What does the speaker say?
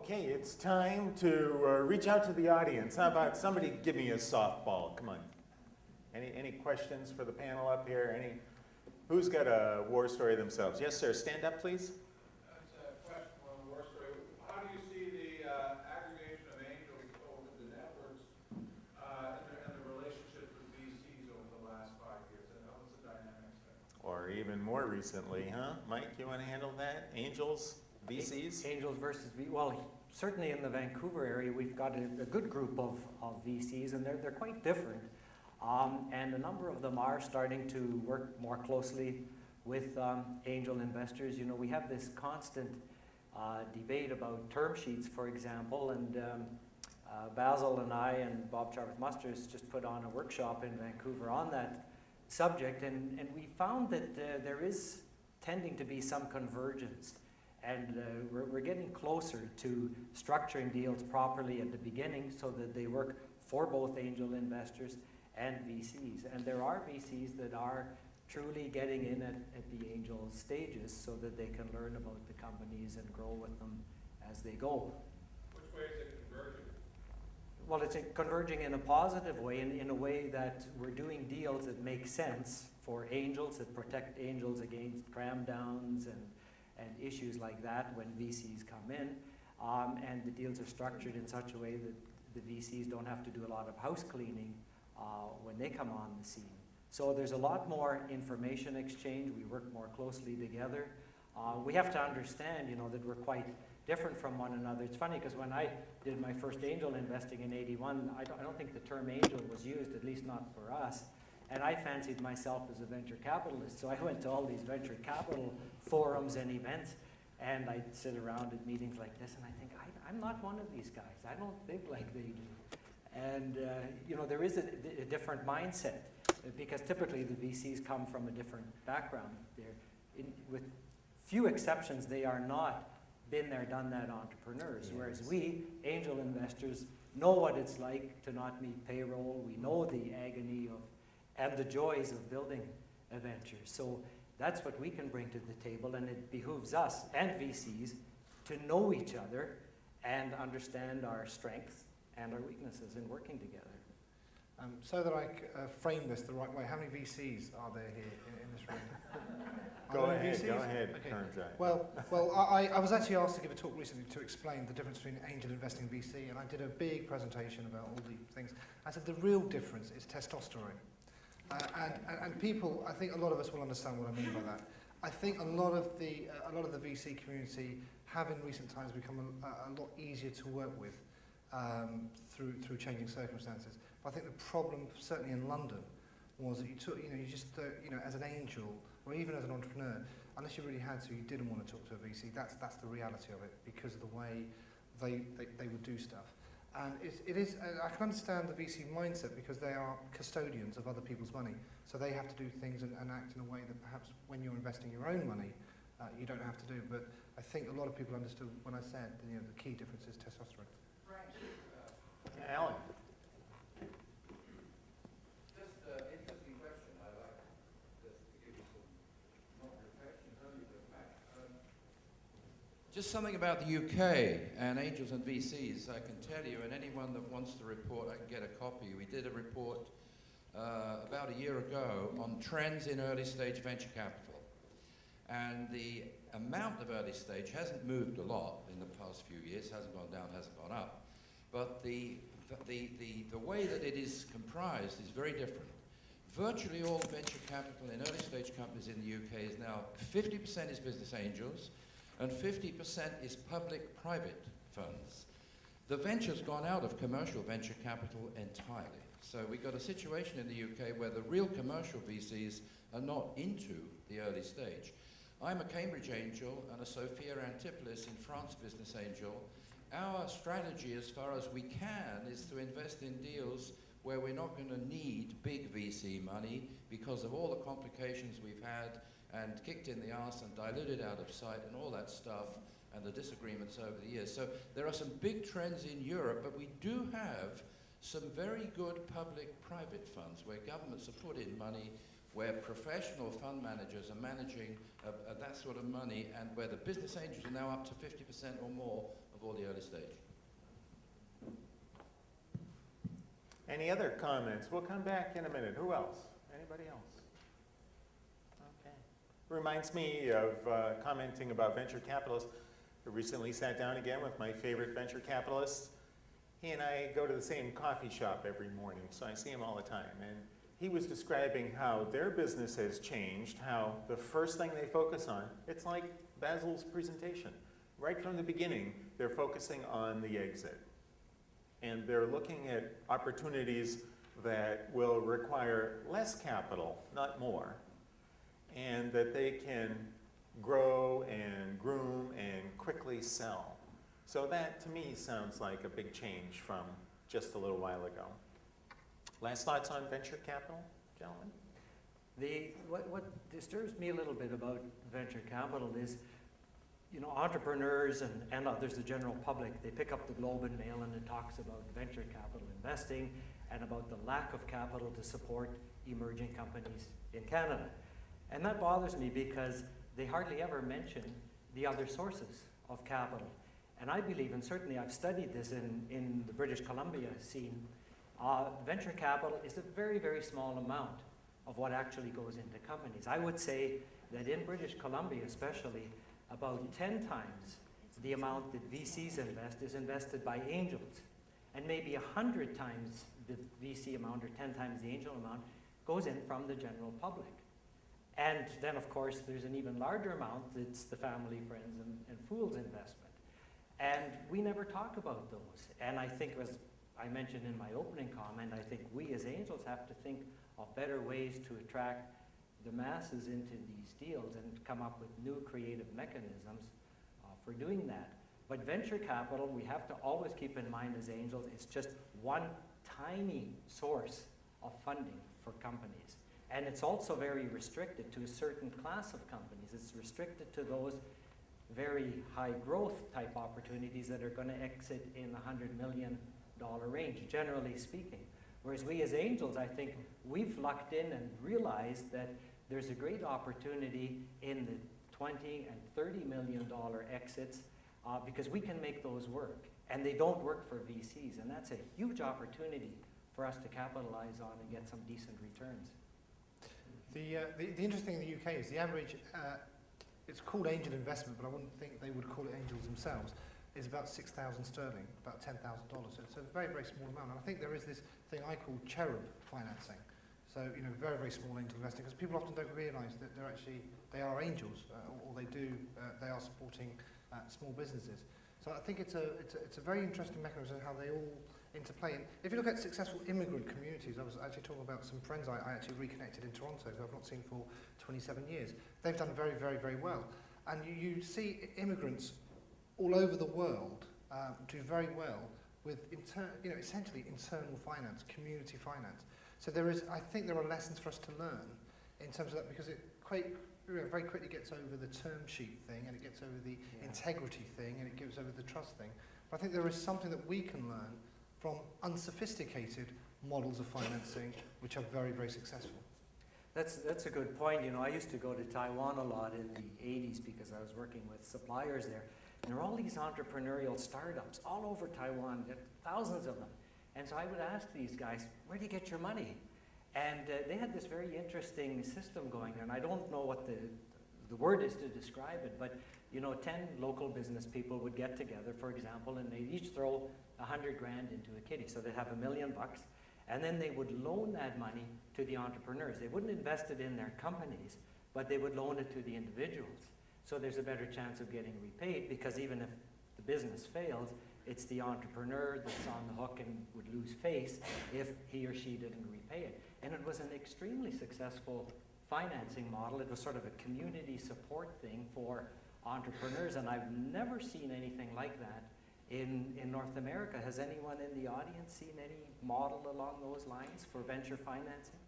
Okay, it's time to reach out to the audience. How about somebody give me a softball? Come on. Any questions for the panel up here? Who's got a war story themselves? Yes, sir. Stand up, please. That's a question on the war story. How do you see the aggregation of angels over the networks and the relationship with VCs over the last 5 years? And what's the dynamics there? Or even more recently, huh? Mike, you want to handle that? Angels, VCs? Angels versus well, certainly in the Vancouver area, we've got a good group of VCs, and they're quite different. And a number of them are starting to work more closely with angel investors. You know, we have this constant debate about term sheets, for example, and Basil and I and Bob Jarvis-Musters just put on a workshop in Vancouver on that subject, and we found that there is tending to be some convergence, and we're getting closer to structuring deals properly at the beginning so that they work for both angel investors and VCs. And there are VCs that are truly getting in at the angel stages so that they can learn about the companies and grow with them as they go. Which way is it converging? Well, it's converging in a positive way, in a way that we're doing deals that make sense for angels, that protect angels against cram downs and issues like that when VCs come in. And the deals are structured in such a way that the VCs don't have to do a lot of house cleaning when they come on the scene. So there's a lot more information exchange. We work more closely together. We have to understand, you know, that we're quite different from one another. It's funny because when I did my first angel investing in '81, I don't think the term angel was used, at least not for us. And I fancied myself as a venture capitalist, so I went to all these venture capital forums and events, and I'd sit around at meetings like this, and I think, I'm not one of these guys. I don't think like they do. And you know, there is a different mindset, because typically the VCs come from a different background. With few exceptions, they are not been there, done that entrepreneurs, yes. Whereas we, angel investors, know what it's like to not meet payroll. We know the agony and the joys of building a venture. So that's what we can bring to the table, and it behooves us and VCs to know each other and understand our strengths and our weaknesses in working together. So that I frame this the right way, how many VCs are there here in this room? Go ahead, okay. Permjot. Well, I was actually asked to give a talk recently to explain the difference between angel investing and VC, and I did a big presentation about all the things. I said the real difference is testosterone. And people, I think a lot of us will understand what I mean by that. I think a lot of the VC community have in recent times become a lot easier to work with through changing circumstances. But I think the problem, certainly in London, was that as an angel or even as an entrepreneur, unless you really had to, you didn't want to talk to a VC. That's the reality of it, because of the way they would do stuff. And it is. I can understand the VC mindset, because they are custodians of other people's money. So they have to do things and act in a way that perhaps when you're investing your own money, you don't have to do. But I think a lot of people understood when I said the key difference is testosterone. Right. Alan. Just an interesting question. I'd like just to give you some more reflections on you, Matt. Just something about the UK and angels and VCs, I can tell you, and anyone that wants to report, I can get a copy. We did a report about a year ago on trends in early stage venture capital. And the amount of early stage hasn't moved a lot in the past few years, hasn't gone down, hasn't gone up. But the way that it is comprised is very different. Virtually all venture capital in early stage companies in the UK is now 50% is business angels, and 50% is public-private funds. The venture's gone out of commercial venture capital entirely. So we've got a situation in the UK where the real commercial VCs are not into the early stage. I'm a Cambridge angel and a Sophia Antipolis in France business angel. Our strategy, as far as we can, is to invest in deals where we're not going to need big VC money because of all the complications we've had and kicked in the arse and diluted out of sight and all that stuff and the disagreements over the years. So there are some big trends in Europe, but we do have some very good public-private funds where governments have put in money, where professional fund managers are managing that sort of money, and where the business angels are now up to 50% or more of all the early stage. Any other comments? We'll come back in a minute. Who else? Anybody else? Okay. Reminds me of commenting about venture capitalists. I recently sat down again with my favorite venture capitalist. He and I go to the same coffee shop every morning, so I see him all the time. And he was describing how their business has changed, how the first thing they focus on, it's like Basil's presentation. Right from the beginning, they're focusing on the exit. And they're looking at opportunities that will require less capital, not more, and that they can grow and groom and quickly sell. So that, to me, sounds like a big change from just a little while ago. Last thoughts on venture capital, gentlemen? What disturbs me a little bit about venture capital is, you know, entrepreneurs and others, the general public, they pick up the Globe and Mail and it talks about venture capital investing and about the lack of capital to support emerging companies in Canada. And that bothers me because they hardly ever mention the other sources of capital. And I believe, and certainly I've studied this in the British Columbia scene, venture capital is a very, very small amount of what actually goes into companies. I would say that in British Columbia especially, about 10 times the amount that VCs invest is invested by angels. And maybe 100 times the VC amount or 10 times the angel amount goes in from the general public. And then, of course, there's an even larger amount that's the family, friends, and fools investment. And we never talk about those. And I think, as I mentioned in my opening comment, I think we as angels have to think of better ways to attract the masses into these deals and come up with new creative mechanisms for doing that. But venture capital, we have to always keep in mind as angels, it's just one tiny source of funding for companies. And it's also very restricted to a certain class of companies. It's restricted to those very high growth type opportunities that are going to exit in the $100 million range, generally speaking. Whereas we as angels, I think we've lucked in and realized that there's a great opportunity in the $20 and $30 million exits because we can make those work. And they don't work for VCs. And that's a huge opportunity for us to capitalize on and get some decent returns. The interesting thing in the UK is the average, it's called angel investment, but I wouldn't think they would call it angels themselves, is about 6,000 sterling, about $10,000. So it's a very, very small amount. And I think there is this thing I call cherub financing. So, you know, very, very small angel investing, because people often don't realise that they are angels, or they are supporting small businesses. So I think it's a very interesting mechanism how they all interplay. And if you look at successful immigrant communities, I was actually talking about some friends I actually reconnected in Toronto, who I've not seen for 27 years. They've done very, very, very well. And you see immigrants all over the world do very well with essentially internal finance, community finance. So I think there are lessons for us to learn in terms of that, because it very quickly gets over the term sheet thing, and it gets over the integrity thing, and it gets over the trust thing. But I think there is something that we can learn from unsophisticated models of financing, which are very, very successful. That's a good point. You know, I used to go to Taiwan a lot in the 80s because I was working with suppliers there. And there were all these entrepreneurial startups all over Taiwan, thousands of them. And so I would ask these guys, where do you get your money? And they had this very interesting system going, and I don't know what the word is to describe it, but you know, 10 local business people would get together, for example, and they'd each throw $100 grand into a kitty. So they'd have $1 million, and then they would loan that money to the entrepreneurs. They wouldn't invest it in their companies, but they would loan it to the individuals. So there's a better chance of getting repaid, because even if the business fails, it's the entrepreneur that's on the hook and would lose face if he or she didn't repay it. And it was an extremely successful financing model. It was sort of a community support thing for entrepreneurs, and I've never seen anything like that in North America. Has anyone in the audience seen any model along those lines for venture financing?